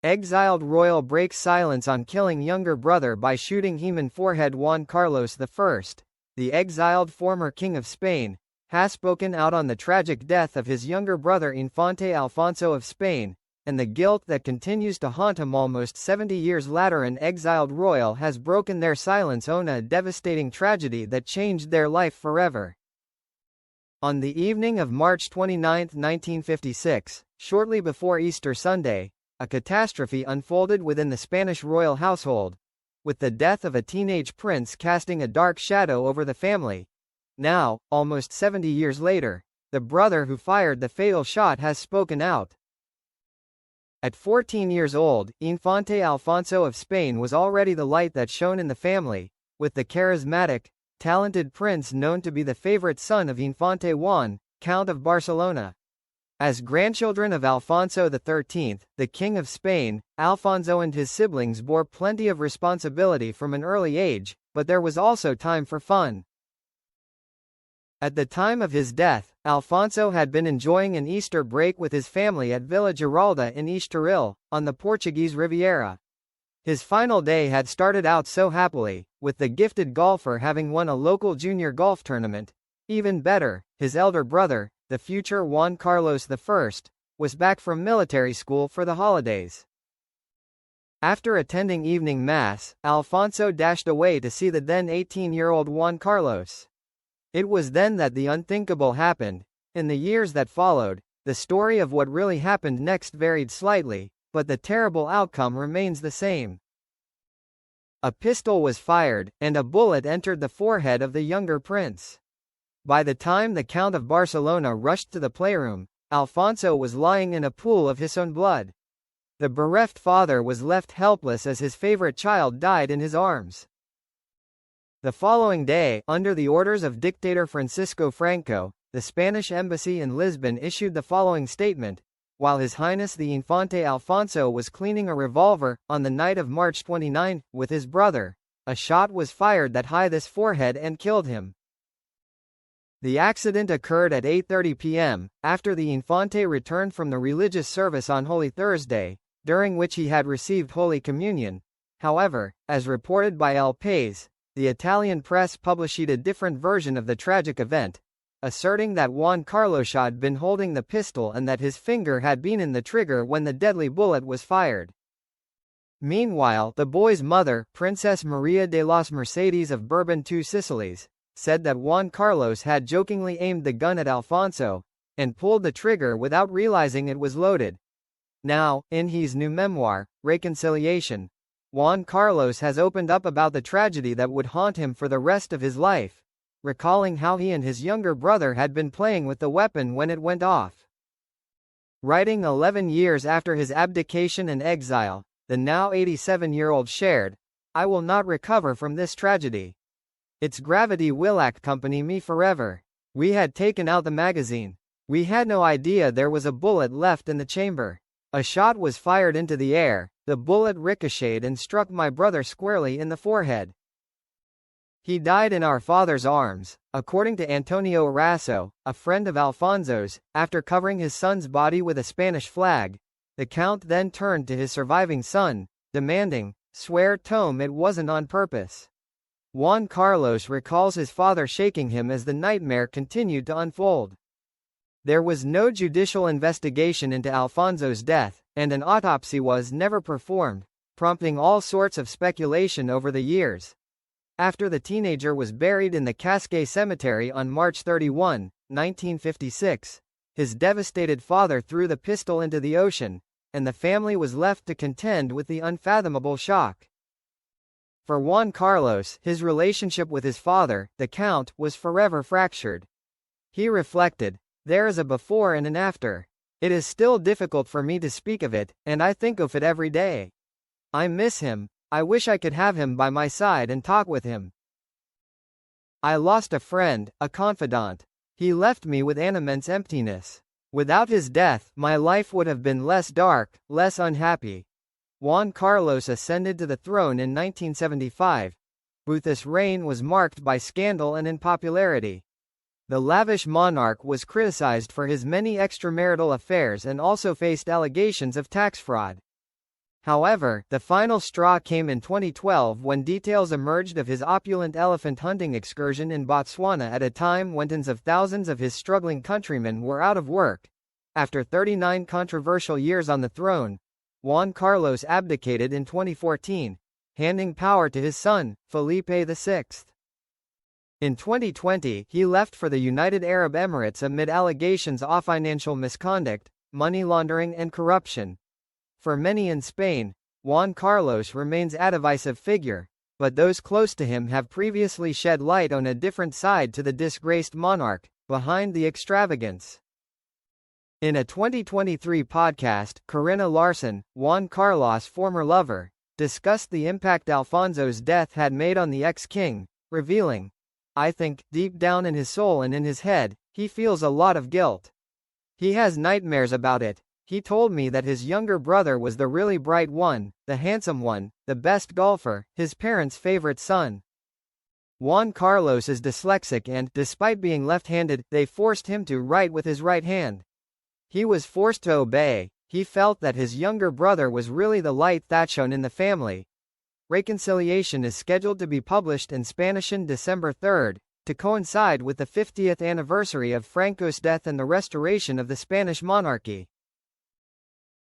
Exiled royal breaks silence on killing younger brother by shooting him in forehead. Juan Carlos I, the exiled former king of Spain, has spoken out on the tragic death of his younger brother Infante Alfonso of Spain, and the guilt that continues to haunt him almost 70 years later. An exiled royal has broken their silence on a devastating tragedy that changed their life forever. On the evening of March 29, 1956, shortly before Easter Sunday, a catastrophe unfolded within the Spanish royal household, with the death of a teenage prince casting a dark shadow over the family. Now, almost 70 years later, the brother who fired the fatal shot has spoken out. At 14 years old, Infante Alfonso of Spain was already the light that shone in the family, with the charismatic, talented prince known to be the favorite son of Infante Juan, Count of Barcelona. As grandchildren of Alfonso XIII, the King of Spain, Alfonso and his siblings bore plenty of responsibility from an early age, but there was also time for fun. At the time of his death, Alfonso had been enjoying an Easter break with his family at Villa Giralda in Estoril, on the Portuguese Riviera. His final day had started out so happily, with the gifted golfer having won a local junior golf tournament. Even better, his elder brother, the future Juan Carlos I, was back from military school for the holidays. After attending evening mass, Alfonso dashed away to see the then 18-year-old Juan Carlos. It was then that the unthinkable happened. In the years that followed, the story of what really happened next varied slightly, but the terrible outcome remains the same. A pistol was fired, and a bullet entered the forehead of the younger prince. By the time the Count of Barcelona rushed to the playroom, Alfonso was lying in a pool of his own blood. The bereft father was left helpless as his favorite child died in his arms. The following day, under the orders of dictator Francisco Franco, the Spanish embassy in Lisbon issued the following statement: while His Highness the Infante Alfonso was cleaning a revolver, on the night of March 29, with his brother, a shot was fired that hit his forehead and killed him. The accident occurred at 8:30 p.m., after the Infante returned from the religious service on Holy Thursday, during which he had received Holy Communion. However, as reported by El País, the Italian press published a different version of the tragic event, asserting that Juan Carlos had been holding the pistol and that his finger had been in the trigger when the deadly bullet was fired. Meanwhile, the boy's mother, Princess Maria de las Mercedes of Bourbon II Sicilies, said that Juan Carlos had jokingly aimed the gun at Alfonso, and pulled the trigger without realizing it was loaded. Now, in his new memoir, Reconciliation, Juan Carlos has opened up about the tragedy that would haunt him for the rest of his life, recalling how he and his younger brother had been playing with the weapon when it went off. Writing 11 years after his abdication and exile, the now 87-year-old shared, "I will not recover from this tragedy. Its gravity will accompany me forever. We had taken out the magazine. We had no idea there was a bullet left in the chamber. A shot was fired into the air, the bullet ricocheted and struck my brother squarely in the forehead. He died in our father's arms," according to Antonio Arasso, a friend of Alfonso's. After covering his son's body with a Spanish flag, the Count then turned to his surviving son, demanding, "Swear Tome it wasn't on purpose." Juan Carlos recalls his father shaking him as the nightmare continued to unfold. There was no judicial investigation into Alfonso's death, and an autopsy was never performed, prompting all sorts of speculation over the years. After the teenager was buried in the Cascais Cemetery on March 31, 1956, his devastated father threw the pistol into the ocean, and the family was left to contend with the unfathomable shock. For Juan Carlos, his relationship with his father, the Count, was forever fractured. He reflected, "There is a before and an after. It is still difficult for me to speak of it, and I think of it every day. I miss him. I wish I could have him by my side and talk with him. I lost a friend, a confidant. He left me with an immense emptiness. Without his death, my life would have been less dark, less unhappy." Juan Carlos ascended to the throne in 1975, but this reign was marked by scandal and unpopularity. The lavish monarch was criticized for his many extramarital affairs and also faced allegations of tax fraud. However, the final straw came in 2012 when details emerged of his opulent elephant hunting excursion in Botswana at a time when tens of thousands of his struggling countrymen were out of work. After 39 controversial years on the throne, Juan Carlos abdicated in 2014, handing power to his son, Felipe VI. In 2020, he left for the United Arab Emirates amid allegations of financial misconduct, money laundering and corruption. For many in Spain, Juan Carlos remains a divisive figure, but those close to him have previously shed light on a different side to the disgraced monarch, behind the extravagance. In a 2023 podcast, Corinna Larson, Juan Carlos' former lover, discussed the impact Alfonso's death had made on the ex-king, revealing, "I think, deep down in his soul and in his head, he feels a lot of guilt. He has nightmares about it. He told me that his younger brother was the really bright one, the handsome one, the best golfer, his parents' favorite son. Juan Carlos is dyslexic and, despite being left-handed, they forced him to write with his right hand. He was forced to obey. He felt that his younger brother was really the light that shone in the family." Reconciliation is scheduled to be published in Spanish on December 3, to coincide with the 50th anniversary of Franco's death and the restoration of the Spanish monarchy.